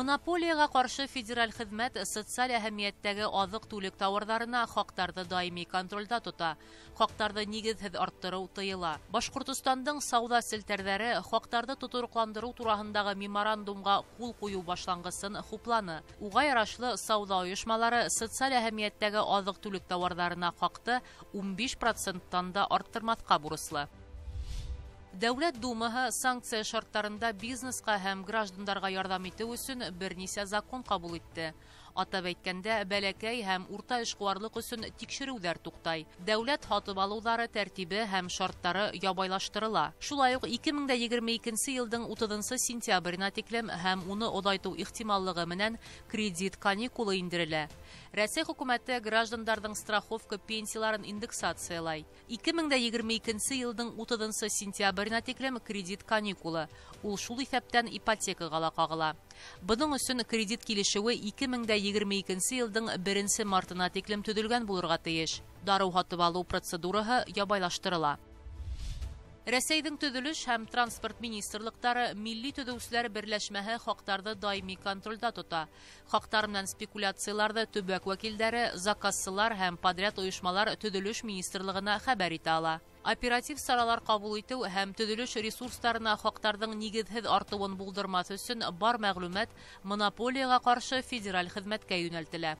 Монополияга каршы федераль хезмәт социаль әһәмияттәге азык-түлек товарларына хактарды даими контрольдә тота. Хактарды нигезһез арттыру тыела. Башкортостандың сауда селтәрләре хактарды тотырыкландыру турасындагы меморандумга кул кую башлангысын хупланы. Уга ярашлы сауда оешмалары социаль әһәмияттәге азык-түлек товарларына хакты 15%-тан да арттырмаска бурыслы. Дәүләт Думаһы санкция шарттарында бизнеска һәм граждандарга ярдәм итү өчен берничә закон кабул итте. Атап әйткәндә, бәләкәй һәм урта эшкуарлык өчен тикшерүләр туктай. Дәүләт һатып алулары тәртибе һәм шарттары ябайлаштырыла. Шулай ук 2022 елның 30 сентябрена тиклем һәм уны одайту ихтималлыгы менән кредит каникулы индерелә. Рәсәй хөкүмәте граждандардың страховка пенсияларын индексациялай. 2022 елның 30 сентябрена тиклем кредит каникулы. Ул шул исәптән ипотекага ла кагыла. Буның өчен кредит килешүе 2022 елның 1 мартына тиклем төзелгән булырга тиеш. Дару һатып алу процедураһы ябайлаштырыла. Рәсәйнең төзелеш һәм транспорт министрлыктары милли төзүчеләр берләшмәһе хактарды даими контрольдә тота. Хактар белән спекуляцияләрдә төбәк вәкилләре, заказчылар һәм подряд оешмалар төзелеш министрлыгына хәбәр итә ала. Оператив саралар кабул итү һәм төзелеш ресурсларына хактарның нигезһез артуын булдырмас өчен бар мәгълүмат монополияга каршы федераль хезмәткә юнәлтелә.